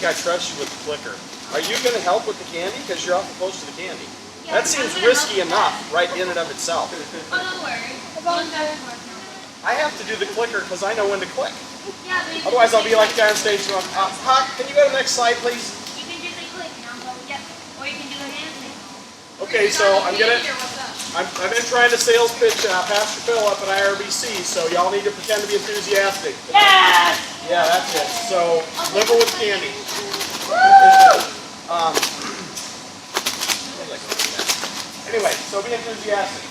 think I trust you with the clicker. Are you going to help with the candy? Because you're awful close to the candy. Yeah, that seems risky enough, right in and of itself. Oh, don't worry. I have to do the clicker because I know when to click. Yeah, but Otherwise, I'll be like the guy on stage going, Huck, can you go to the next slide, please? You can just say click and I'll go, yep. Or you can do a hand thing. Okay, so I've been trying to sales pitch Pastor Phil up at IRBC, so y'all need to pretend to be enthusiastic. Yes! Yeah, that's it. So, liver with candy. Anyway, so be enthusiastic.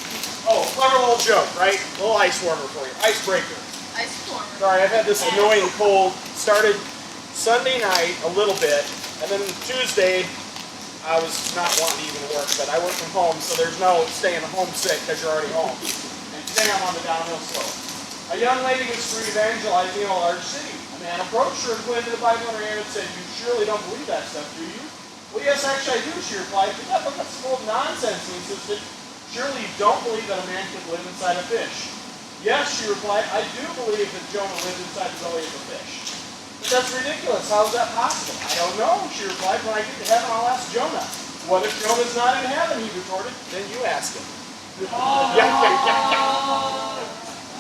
Oh, clever little joke, right? Little ice warmer for you. Icebreaker. Ice warmer. Sorry, I've had this annoying cold. Started Sunday night a little bit, and then Tuesday I was not wanting to even work, but I work from home, so there's no staying home sick because you're already home. And today I'm on the downhill slope. A young lady was through evangelizing in a large city. A man approached her and pointed the Bible in her hand and said, "You surely don't believe that stuff, do you?" "Well, yes, actually I do," she replied. "But that book is full of nonsense," he insisted. "Surely you don't believe that a man could live inside a fish?" "Yes," she replied, "I do believe that Jonah lived inside the belly of a fish." "But that's ridiculous. How is that possible?" "I don't know," she replied. "When I get to heaven, I'll ask Jonah." "What if Jonah's not in heaven?" he retorted. "Then you ask him."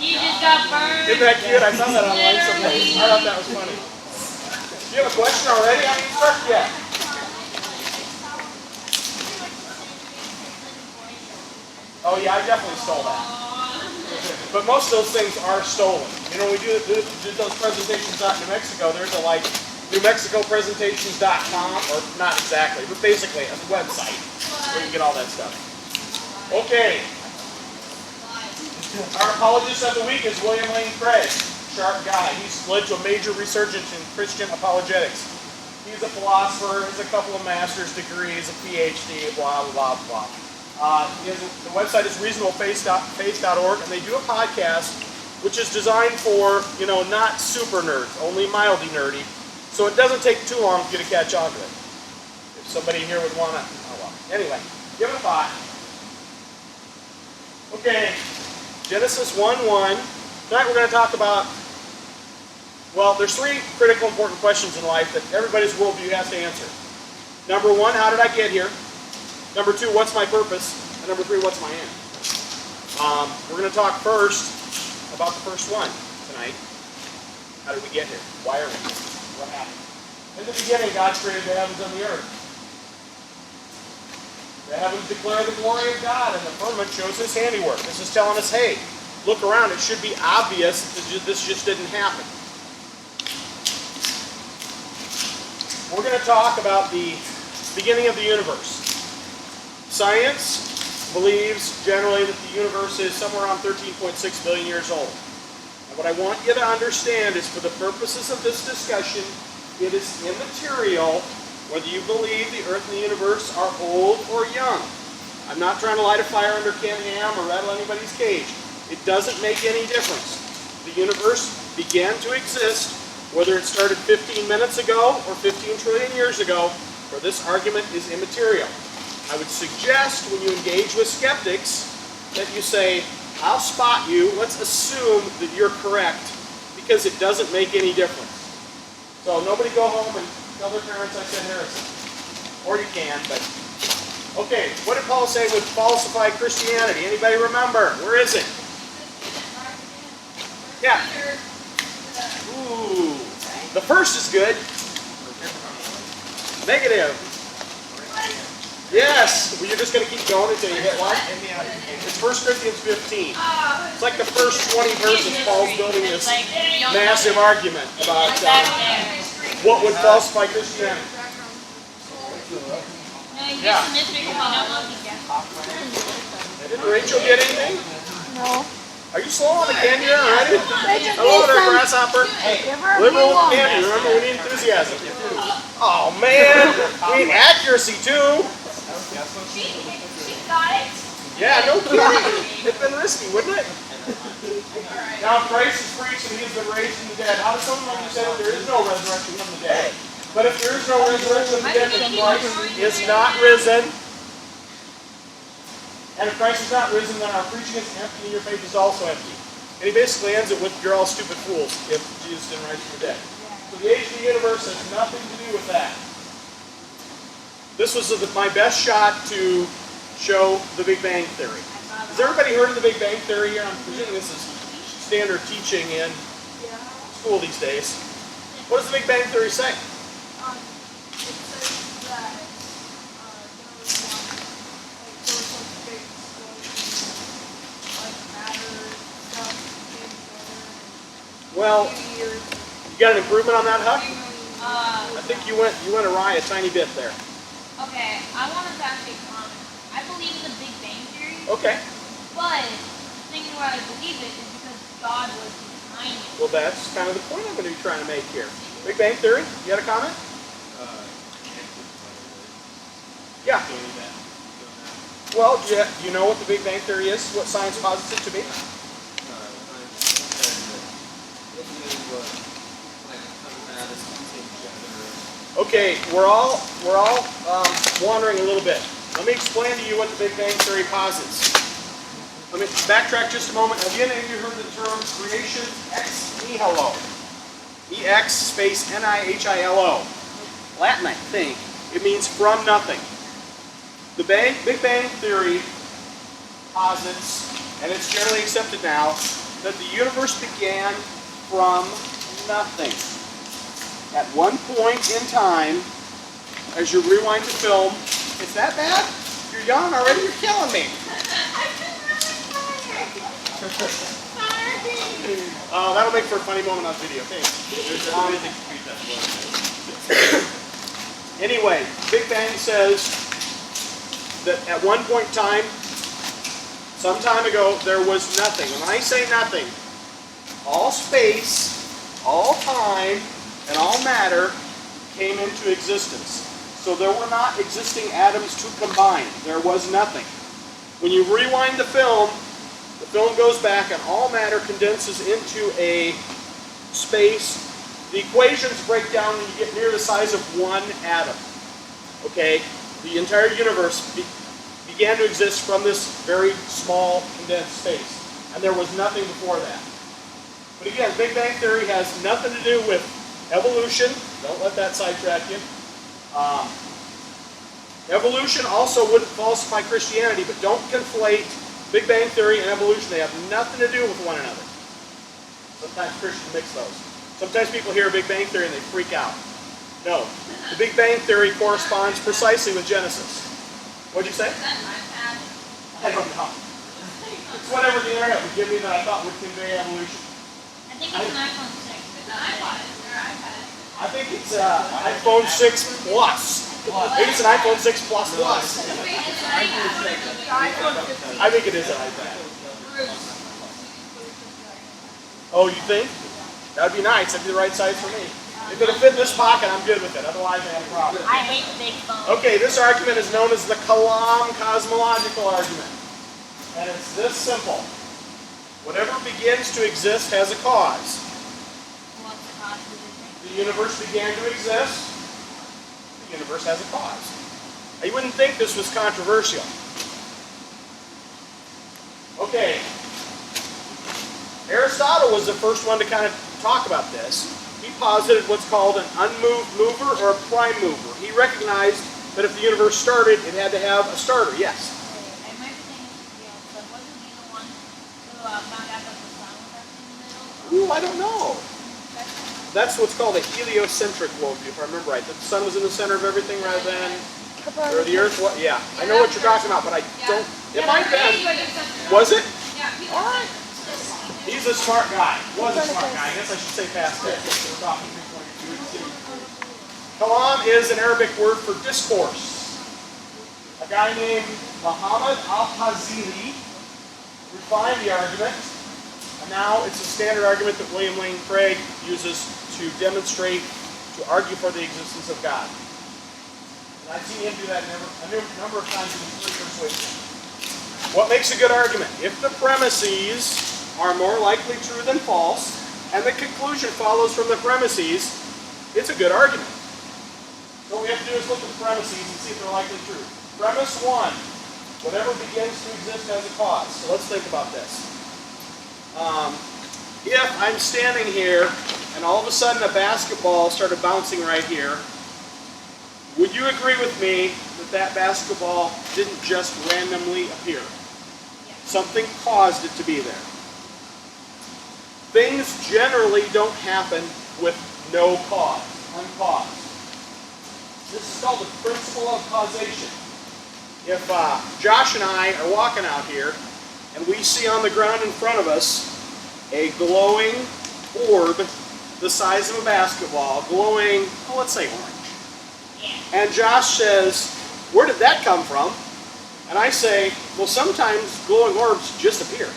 You just got burned. Isn't that cute? I found that online someplace. I thought that was funny. Do you have a question already? I mean, start yet. Oh yeah, I definitely stole that. But most of those things are stolen. You know, we did those presentations out in New Mexico. There's a like NewMexicoPresentations.com, or not exactly, but basically a website where you can get all that stuff. Okay. Our apologist of the week is William Lane Craig. Sharp guy. He's led to a major resurgence in Christian apologetics. He's a philosopher, has a couple of master's degrees, a PhD, blah, blah, blah. The website is reasonablefaith.org, and they do a podcast which is designed for, you know, not super nerds, only mildly nerdy. So it doesn't take too long for you to catch on to it. If somebody here would want to, oh well. Anyway, give it a thought. Okay, Genesis 1:1. Tonight we're going to talk about, well, there's three critical important questions in life that everybody's worldview has to answer. Number one, how did I get here? Number two, what's my purpose? And number three, what's my end? We're going to talk first about the first one tonight. How did we get here? Why are we here? What happened? In the beginning, God created the heavens and the earth. The heavens declare the glory of God, and the firmament shows His handiwork. This is telling us, hey, look around. It should be obvious that this just didn't happen. We're going to talk about the beginning of the universe. Science believes generally that the universe is somewhere around 13.6 billion years old. And what I want you to understand is, for the purposes of this discussion, it is immaterial whether you believe the earth and the universe are old or young. I'm not trying to light a fire under Ken Ham or rattle anybody's cage. It doesn't make any difference. The universe began to exist, whether it started 15 minutes ago or 15 trillion years ago, for this argument is immaterial. I would suggest when you engage with skeptics that you say, I'll spot you, let's assume that you're correct, because it doesn't make any difference. So nobody go home and tell their parents I said heresy. Or you can, but... Okay, what did Paul say with falsified Christianity? Anybody remember? Where is it? Yeah. Ooh. The first is good. Negative. Yes. Well, you're just going to keep going until you hit one? It's 1 Corinthians 15. It's like the first 20 verses Paul's building this massive argument about what would falsify Christianity. Yeah. Didn't Rachel get anything? No. Are you slow on the candy already? Hello there, grasshopper. Liberal with candy. Remember, we need enthusiasm. Oh, man. We need accuracy, too. She got it. Yeah, no kidding. It's been risky, wouldn't it? Now, Christ is preached and He has been raised from the dead. How does someone like you say that there is no resurrection from the dead? But if there is no resurrection from the dead, then Christ is not risen. And if Christ is not risen, then our preaching is empty and your faith is also empty. And he basically ends it with, you're all stupid fools if Jesus didn't rise from the dead. So the age of the universe has nothing to do with that. This was my best shot to show the Big Bang Theory. Has everybody heard of the Big Bang Theory here? I'm presuming this is standard teaching in school these days. What does the Big Bang Theory say? It says that there was like big explosion, like matter stuff came together. Well, Years. you got an improvement on that, Huck? I think you went awry a tiny bit there. Okay, I wanted to ask you a comment. I believe in the Big Bang Theory, Okay. but the thing why I believe it is because God was behind it. Well, that's kind of the point I'm going to be trying to make here. Big Bang Theory, you had a comment? Yeah. Well, do you know what the Big Bang Theory is? What science posits it to be? Okay, we're all wandering a little bit. Let me explain to you what the Big Bang Theory posits. Let me backtrack just a moment. Have any of you heard the term creation ex nihilo? E-X space N-I-H-I-L-O. Latin, I think. It means from nothing. The Big Bang Theory posits, and it's generally accepted now, that the universe began from nothing. At one point in time, as you rewind the film, it's that bad? You're yawning already? You're killing me. That'll make for a funny moment on video. Thanks. Anyway, Big Bang says that at one point in time, some time ago, there was nothing. When I say nothing, all space, all time, and all matter came into existence. So there were not existing atoms to combine. There was nothing. When you rewind the film goes back and all matter condenses into a space. The equations break down when you get near the size of one atom. Okay? The entire universe began to exist from this very small condensed space. And there was nothing before that. But again, Big Bang Theory has nothing to do with evolution. Don't let that sidetrack you. Evolution also wouldn't falsify Christianity, but don't conflate Big Bang Theory and evolution. They have nothing to do with one another. Sometimes Christians mix those. Sometimes people hear Big Bang Theory and they freak out. No. The Big Bang Theory corresponds precisely with Genesis. What'd you say? I don't know. It's whatever the internet would give me that I thought would convey evolution. I think it's an iPhone 6. It's an iPod. Or iPad. I think it's iPhone 6 Plus. Maybe it's an iPhone 6 Plus Plus. I think it is an iPad. Oh, you think? That would be nice. That'd be the right size for me. If it'll fit in this pocket, I'm good with it. Otherwise, I have a problem. I hate big phones. Okay, this argument is known as the Thrive Cosmological Argument. And it's this simple. Whatever begins to exist has a cause. What's the cost of this thing? The universe began to exist. The universe has a cause. Now, you wouldn't think this was controversial. Okay. Aristotle was the first one to kind of talk about this. He posited what's called an unmoved mover or a prime mover. He recognized that if the universe started, it had to have a starter. Yes? I might be saying this to you, but wasn't he the one who found out that the sun was actually in the middle? Ooh, I don't know. That's what's called a heliocentric worldview, if I remember right. That the sun was in the center of everything rather than or the earth. What? Yeah, I know what you're talking about, but I don't. It might have been. Was it? Yeah. All right. He's a smart guy. Was a smart guy. I guess I should say past tense. We're talking 3.2. Kalam is an Arabic word for discourse. A guy named Muhammad al-Hazili refined the argument, and now it's a standard argument that William Lane Craig uses to demonstrate, to argue for the existence of God. And I've seen him do that a number of times in his persuasion. What makes a good argument? If the premises are more likely true than false, and the conclusion follows from the premises, it's a good argument. So what we have to do is look at the premises and see if they're likely true. Premise 1, whatever begins to exist has a cause. So let's think about this. If I'm standing here and all of a sudden a basketball started bouncing right here, would you agree with me that that basketball didn't just randomly appear? Something caused it to be there. Things generally don't happen with no cause, uncaused. This is called the principle of causation. If Josh and I are walking out here and we see on the ground in front of us a glowing orb the size of a basketball, glowing, oh, let's say orange. And Josh says, where did that come from? And I say, well, sometimes glowing orbs just appear.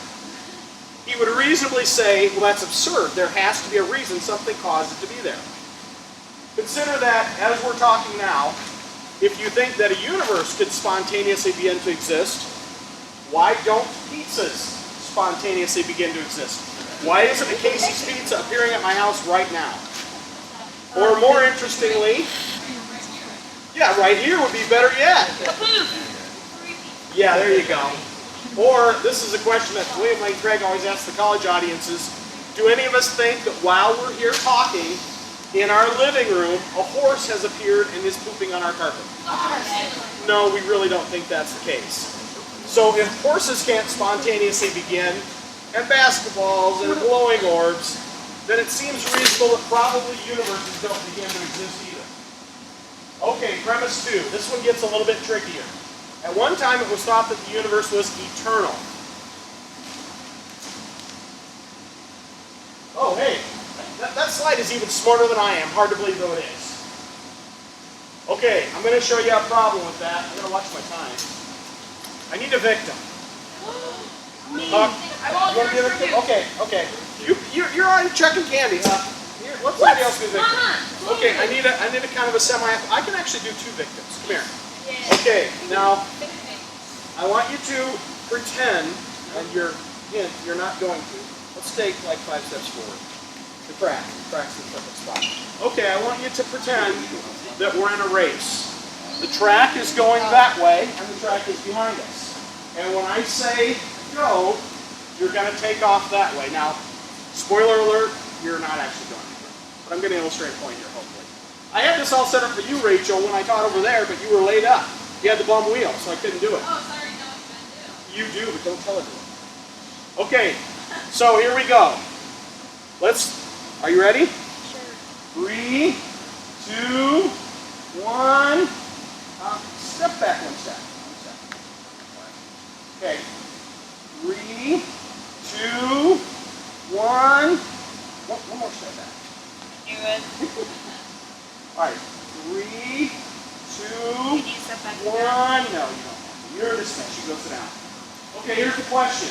He would reasonably say, well, that's absurd. There has to be a reason something caused it to be there. Consider that, as we're talking now, if you think that a universe could spontaneously begin to exist, why don't pizzas spontaneously begin to exist? Why isn't a Casey's Pizza appearing at my house right now? Or more interestingly, yeah, right here would be better yet. Yeah, there you go. Or, this is a question that William Lane Craig always asks the college audiences, do any of us think that while we're here talking, in our living room, a horse has appeared and is pooping on our carpet? No, we really don't think that's the case. So if horses can't spontaneously begin, and basketballs and glowing orbs, then it seems reasonable that probably universes don't begin to exist either. Okay, premise 2. This one gets a little bit trickier. At one time it was thought that the universe was eternal. Oh, hey, that slide is even smarter than I am. Hard to believe though it is. Okay, I'm going to show you a problem with that. I'm going to watch my time. I need a victim. Me. You want to be a victim? Okay, okay. You're already checking candy, huh? Here, let somebody else be a victim. Okay, I need a kind of a semi. I can actually do 2 victims. Come here. Okay, now I want you to pretend, and you're not going to. Let's take like 5 steps forward. The crack's the perfect spot. Okay, I want you to pretend that we're in a race. The track is going that way, and the track is behind us. And when I say go, you're going to take off that way. Now, spoiler alert, you're not actually going to. But I'm going to illustrate a point here, hopefully. I had this all set up for you, Rachel, when I taught over there, but you were laid up. You had the bum wheel, so I couldn't do it. Oh, sorry, no, I can't do. You do, but don't tell anyone. Okay, so here we go. Are you ready? Sure. 3, 2, 1. Step back 1 step. Okay. 3, 2, 1. One more step back. You would. All right. 3, 2, Did you step back 1. No, you don't have to. You're dismissed. You go sit down. Okay, here's the question.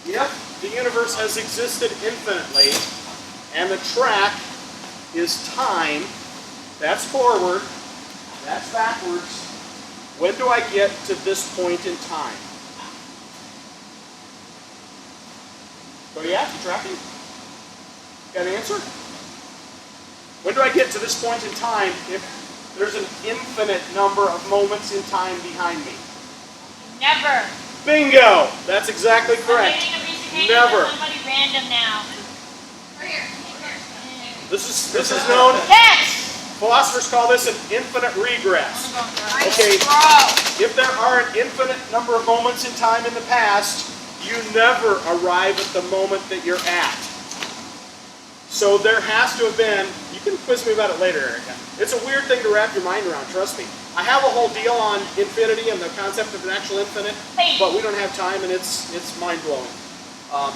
If the universe has existed infinitely, and the track is time, that's forward, that's backwards, when do I get to this point in time? So yeah, you tracking? Got an answer? When do I get to this point in time if there's an infinite number of moments in time behind me? Never. Bingo! That's exactly correct. I'm getting a piece of cake Never. with somebody random now. Right here. This is known, Catch! philosophers call this an infinite regress. Okay, if there are an infinite number of moments in time in the past, you never arrive at the moment that you're at. So there has to have been, you can quiz me about it later, Erica. It's a weird thing to wrap your mind around, trust me. I have a whole deal on infinity and the concept of an actual infinite, but we don't have time and it's mind-blowing.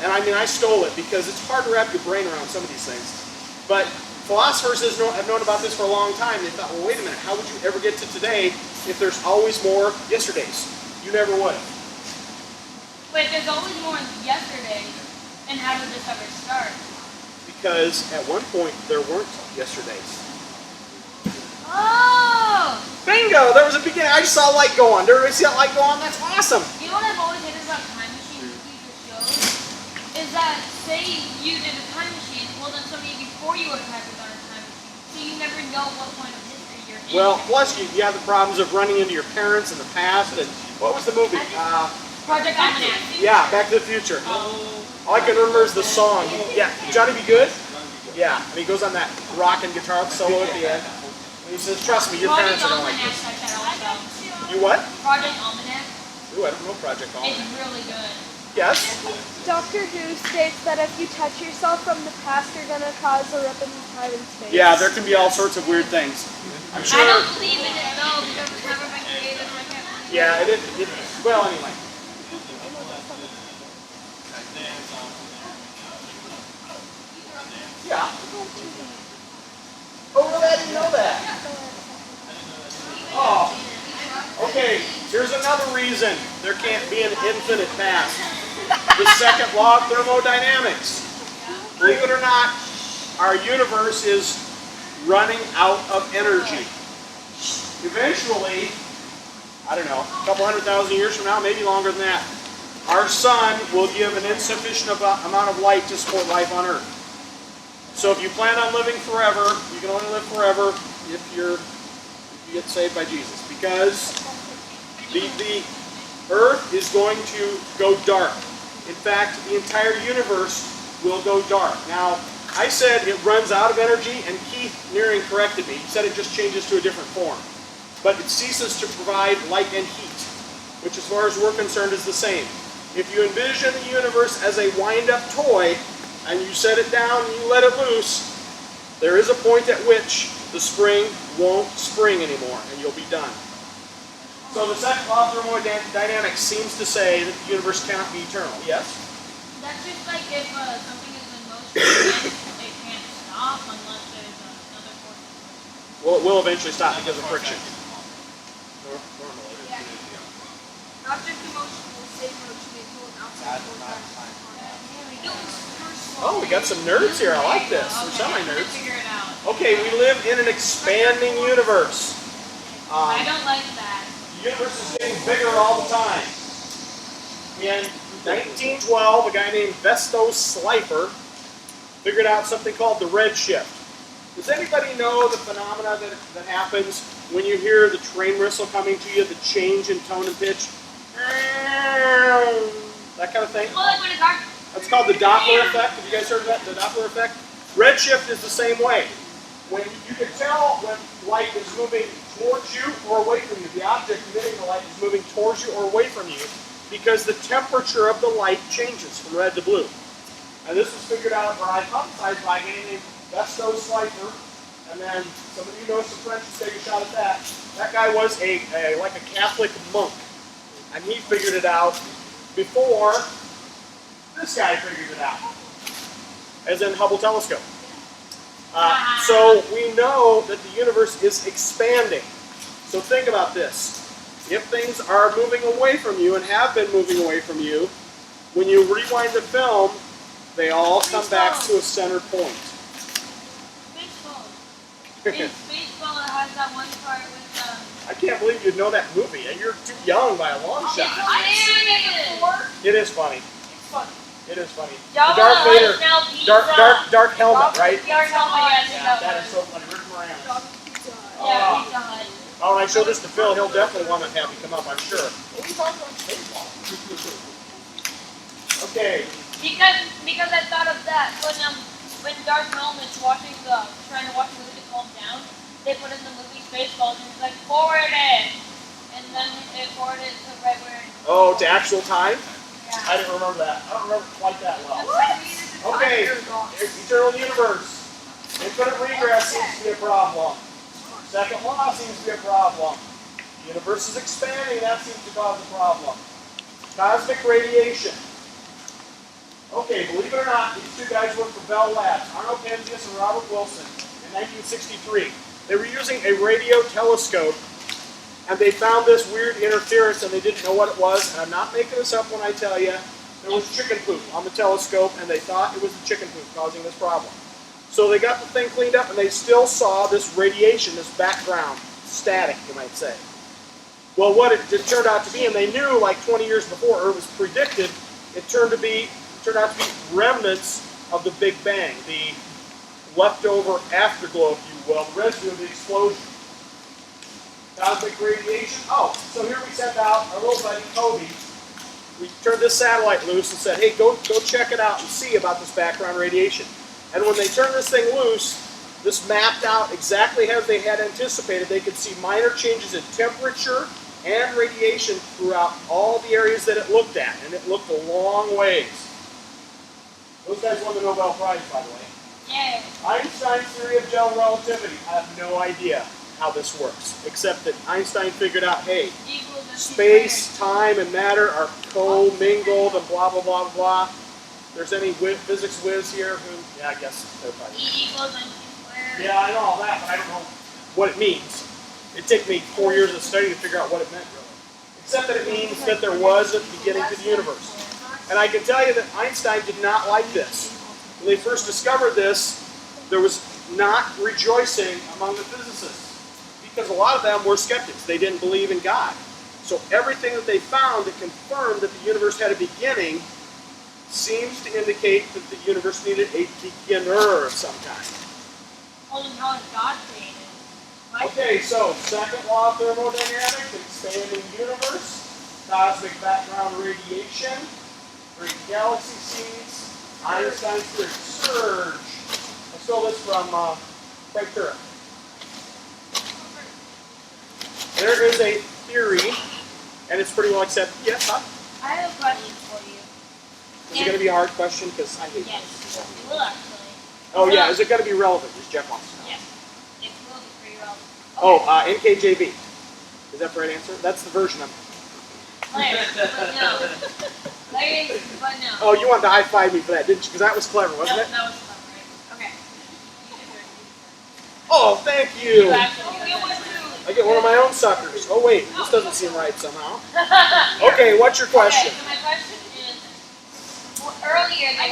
And I mean, I stole it because it's hard to wrap your brain around some of these things. But philosophers have known about this for a long time. They thought, well, wait a minute, how would you ever get to today if there's always more yesterdays? You never would. Wait, there's always more yesterday, and how did this ever start? Because at one point, there weren't yesterdays. Oh! Bingo! There was a beginning. I just saw a light go on. Did everybody see that light go on? That's awesome. You know what I've always hated about time machine movies or shows? Is that, say you did a time machine, well then somebody before you would have had to go on a time machine. So you never know what point of history you're in. Well, plus you have the problems of running into your parents in the past. And what was the movie? Project Almanac. Yeah, Back to the Future. All I can remember is the song. Yeah, Johnny Be Good? Yeah, and he goes on that rockin' guitar solo at the end. And he says, trust me, your parents are going to like this. Like that also. You what? Project Almanac. Ooh, I don't know Project Almanac. It's really good. Yes? Doctor Who states that if you touch yourself from the past, you're gonna cause a rip in time and space. Yeah, there can be all sorts of weird things. I'm sure. I don't believe in it though because it's never been created. So I can't believe Yeah, well, anyway. Yeah. Oh, really? I didn't know that. Oh. Okay, here's another reason there can't be an infinite past. The second law of thermodynamics. Believe it or not, our universe is running out of energy. Eventually, I don't know, a couple 100,000 years from now, maybe longer than that, our sun will give an insufficient amount of light to support life on Earth. So if you plan on living forever, you can only live forever if you get saved by Jesus, because the Earth is going to go dark. In fact, the entire universe will go dark. Now, I said it runs out of energy, and Keith Nearing corrected me. He said it just changes to a different form. But it ceases to provide light and heat, which as far as we're concerned is the same. If you envision the universe as a wind-up toy, and you set it down and you let it loose, there is a point at which the spring won't spring anymore, and you'll be done. So the second law of thermodynamics seems to say that the universe cannot be eternal. Yes? That's just like if something is in motion, it can't stop unless there's another force. Well, it will eventually stop because of friction. Not just emotion, will save motion until an outside force. Oh, we got some nerds here. I like this. We're semi-nerds. Figure it out. Okay, we live in an expanding universe. I don't like that. The universe is getting bigger all the time. In 1912, a guy named Vesto Slipher figured out something called the redshift. Does anybody know the phenomena that happens when you hear the train whistle coming to you, the change in tone and pitch? That kind of thing? Well, like when it's dark. That's called the Doppler effect. Have you guys heard of that? The Doppler effect? Redshift is the same way. When you can tell when light is moving towards you or away from you. The object emitting the light is moving towards you or away from you because the temperature of the light changes from red to blue. And this was figured out or hypothesized by a guy named Vesto Slipher. And then some of you know some French, take a shot at that. That guy was like a Catholic monk. And he figured it out before this guy figured it out, as in Hubble telescope. So we know that the universe is expanding. So think about this. If things are moving away from you and have been moving away from you, when you rewind the film, they all come back to a center point. Baseball. In baseball, it has that one part with I can't believe you'd know that movie. You're too young by a long shot. I didn't. It is funny. It's funny. It is funny. Y'all The Darth wanna Vader, smell pizza? dark helmet, right? Dark helmet, Yeah, that is so funny. Rick Moranis. Yeah, Pizza Hut. Oh, when I show this to Phil, he'll definitely want to have you come up, I'm sure. What are you talking about baseball? Okay. Because I thought of that when Darth Helmet's trying to watch the movie calm down, they put in the movie Spaceballs and it's like forward it, and then it forwarded it to right where. Oh, to actual time? Yeah. I didn't remember that. I don't remember quite that well. What? Okay, eternal universe. Infinite regress seems to be a problem. Second law seems to be a problem. The universe is expanding, that seems to cause a problem. Cosmic radiation. Okay, believe it or not, these two guys worked for Bell Labs, Arno Penzias and Robert Wilson, in 1963. They were using a radio telescope, and they found this weird interference, and they didn't know what it was, and I'm not making this up when I tell you, there was chicken poop on the telescope, and they thought it was the chicken poop causing this problem. So they got the thing cleaned up, and they still saw this radiation, this background, static, you might say. Well, what it turned out to be, and they knew like 20 years before, or it was predicted, it turned out to be remnants of the Big Bang, the leftover afterglow, if you will, the residue of the explosion. Cosmic radiation. Oh, so here we sent out our little buddy Kobe. We turned this satellite loose and said, hey, go check it out and see about this background radiation. And when they turned this thing loose, this mapped out exactly as they had anticipated. They could see minor changes in temperature and radiation throughout all the areas that it looked at, and it looked a long ways. Those guys won the Nobel Prize, by the way. Yeah. Einstein's theory of general relativity. I have no idea how this works, except that Einstein figured out, hey, space, time, and matter are co-mingled and blah, blah, blah, blah. If there's any physics whiz here who, yeah, I guess they're probably. E equals mc squared. Yeah, I know all that, but I don't know what it means. It took me 4 years of study to figure out what it meant, really. Except that it means that there was a beginning to the universe. And I can tell you that Einstein did not like this. When they first discovered this, there was not rejoicing among the physicists, because a lot of them were skeptics. They didn't believe in God. So everything that they found that confirmed that the universe had a beginning seems to indicate that the universe needed a beginner of some kind. Well, then how is God created? Okay, so second law of thermodynamics, expanding universe, cosmic background radiation, great galaxy seeds, Einstein's theory, surge. I stole this from Frank Turek. There is a theory, and it's pretty well accepted. Yes, huh? I have a question for you. Is it going to be a hard question? Because I hate Yes, questions. it will actually. Oh, yeah. Is it going to be relevant? Does Jeff wants to know? Yes, it will be pretty relevant. Oh, NKJV. Is that the right answer? That's the version of it. Larry, but no. Larry, but no. Oh, you wanted to high-five me for that, didn't you? Because that was clever, wasn't it? That was fun, right? Okay. You can do it. Oh, thank you. You actually get one too. I get one of my own suckers. Oh, wait. This doesn't seem right somehow. Okay, what's your question? Okay, so my question is, earlier, the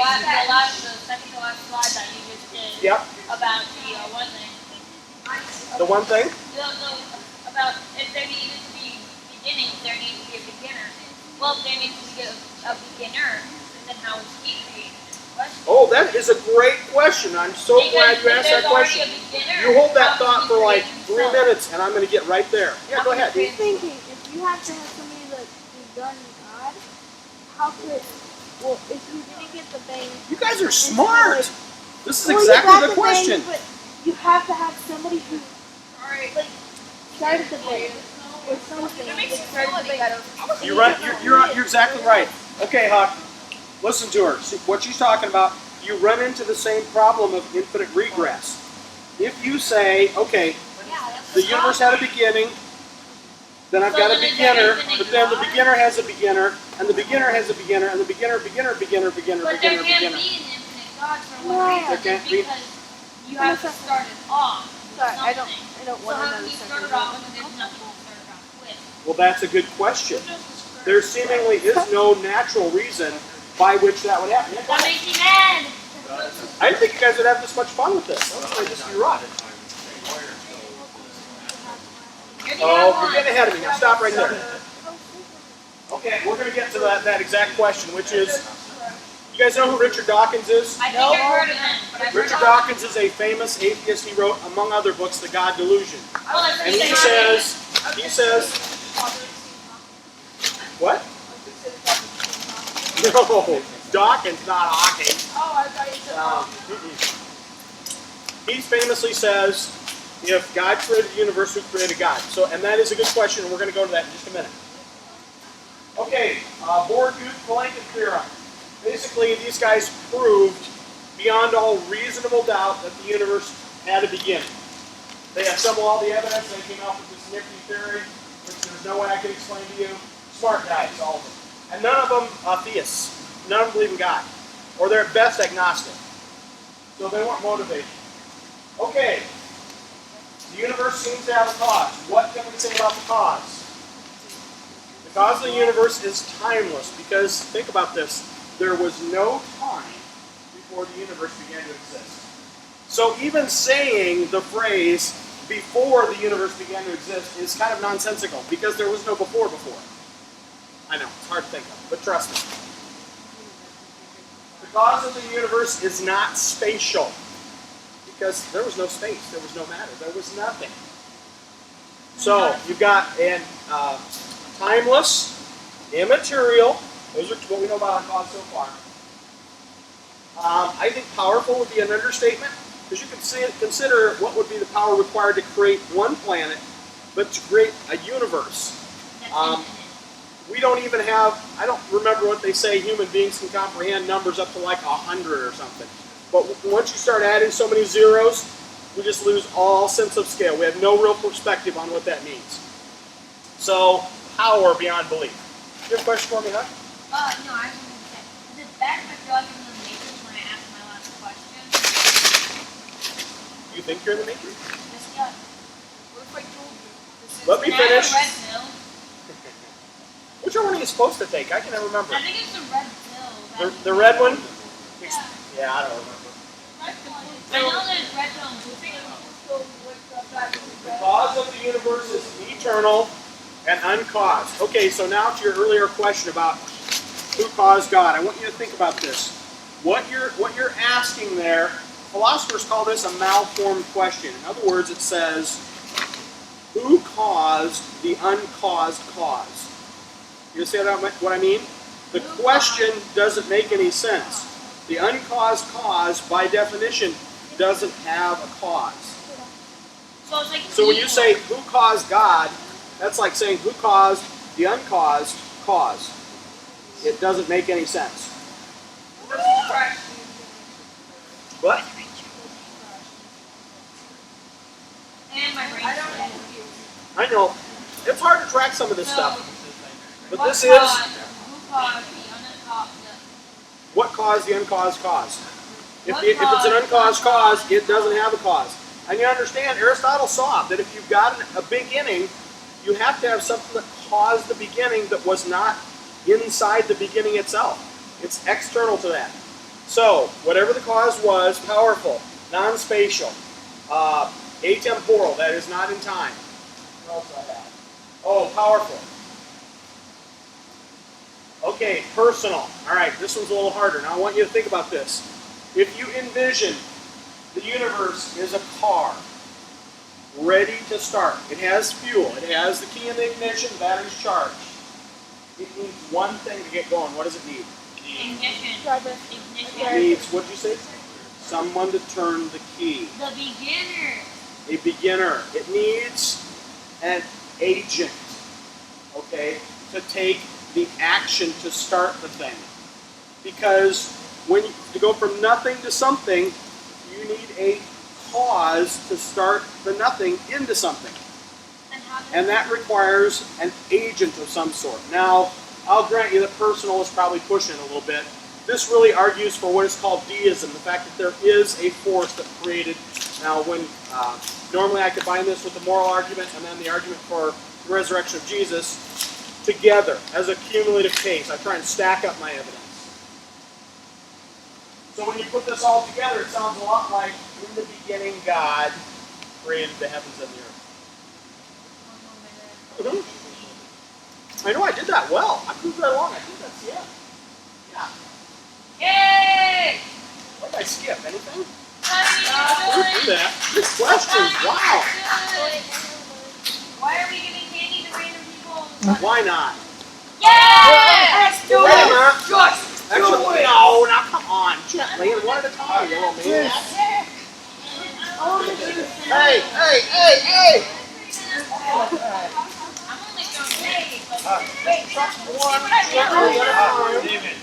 second to last slide that you just did. Yep. About the one thing. The one thing? About if there needed to be beginnings, there needs to be a beginner. Well, if there needs to be a beginner, then how was he created? Oh, that is a great question. I'm so glad you asked that question. You hold that thought for like 3 minutes, and I'm going to get right there. Yeah, go ahead. I'm thinking, if you have to have somebody that's done God, how could, well, if you didn't get the bang... You guys are smart. This is Well, exactly you got the question. Bang, but you have to have somebody who, like, started the bang, or something. You're exactly right. Okay, Huck, listen to her. See, what she's talking about, you run into the same problem of infinite regress. If you say, okay, the universe had a beginning, then I've got a beginner, but then the beginner has a beginner, and the beginner has a beginner, and the beginner. But there can't be an infinite God for one reason. There can't be. Because you have to start it off. Sorry, I don't So want how to can you start it off when there's nothing to start it off with? Well, that's a good question. There seemingly is no natural reason by which that would happen. That makes me mad. I didn't think you guys would have this much fun with this. I was just be rough. Oh, you're getting ahead of me. Now stop right there. Okay, we're going to get to that exact question, which is, you guys know who Richard Dawkins is? I think I've heard of him. But I've Richard heard Dawkins is a famous atheist. He wrote, among other books, The God Delusion. Well, And he says, what? No, Dawkins, not Hawking. Oh, I thought you said He famously says, if God created the universe, who created God? So, and that is a good question, and we're going to go to that in just a minute. Okay, Bohr-Blanket theorem. Basically, these guys proved beyond all reasonable doubt that the universe had a beginning. They assembled all the evidence, and they came up with this nifty theory, which there's no way I can explain to you. Smart guys, all of them. And none of them theists. None of them believe in God. Or they're at best agnostic. So they weren't motivated. Okay. The universe seems to have a cause. What can we say about the cause? The cause of the universe is timeless because, think about this, there was no time before the universe began to exist. So even saying the phrase, before the universe began to exist, is kind of nonsensical because there was no before. I know, it's hard to think of, but trust me. The cause of the universe is not spatial. Because there was no space, there was no matter, there was nothing. So you've got an timeless, immaterial, those are what we know about our cause so far. I think powerful would be an understatement, because you can consider what would be the power required to create one planet, but to create a universe. That's We don't even have, I don't remember what they say, human beings can comprehend numbers up to like 100 or something. But once you start adding so many zeros, we just lose all sense of scale. We have no real perspective on what that means. So, power beyond belief. You have a question for me, huh? No, I was going to say, is it bad if I feel like I'm in the Matrix when I ask my last question? You think you're in the Matrix? Yes, yeah. What if I told you? This is Let me Can I have finish. a red pill? Which one are you supposed to take? I can never remember. I think it's the red pill. The red one? Yeah. Yeah, I don't remember. I know there's red pill. The cause of the universe is eternal and uncaused. Okay, so now to your earlier question about who caused God. I want you to think about this. What you're asking there, philosophers call this a malformed question. In other words, it says, who caused the uncaused cause? You see what I mean? The question doesn't make any sense. The uncaused cause, by definition, doesn't have a cause. So it's like So when you say, who caused God, that's like saying, who caused the uncaused cause? It doesn't make any sense. What? And my brain. I know. It's hard to track some of this So, stuff. But what this is, who caused the uncaused? what caused the uncaused cause? If What it's an caused uncaused cause, it doesn't have a cause. And you understand, Aristotle saw that if you've got a beginning, you have to have something that caused the beginning that was not inside the beginning itself. It's external to that. So, whatever the cause was, powerful, non-spatial, atemporal, that is not in time. What else do I have? Oh, powerful. Okay, personal. All right, this one's a little harder. Now I want you to think about this. If you envision the universe is a car, ready to start. It has fuel. It has the key in the ignition. The battery's charged. It needs one thing to get going. What does it need? Ignition. Driver. It needs, what did you say? Someone to turn the key. The beginner. A beginner. It needs an agent, okay, to take the action to start the thing. Because to go from nothing to something, you need a cause to start the nothing into something. And that requires an agent of some sort. Now, I'll grant you that personal is probably pushing it a little bit. This really argues for what is called deism, the fact that there is a force that created. Now, normally I combine this with the moral argument and then the argument for the resurrection of Jesus together as a cumulative case. I try and stack up my evidence. So when you put this all together, it sounds a lot like, in the beginning, God created the heavens and the earth. I know I did that well. I proved right along. I think that's, yeah. Yay! What did I skip? Anything? How Who did that? Good questions. Wow. Why are we giving candy to random people? Why not? Yay! Wait a minute. Actually, no. Now come on. Gently and one at a time, you little man. Hey. I'm only going yay, but wait, One, see what I did? David.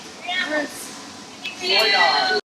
Yeah.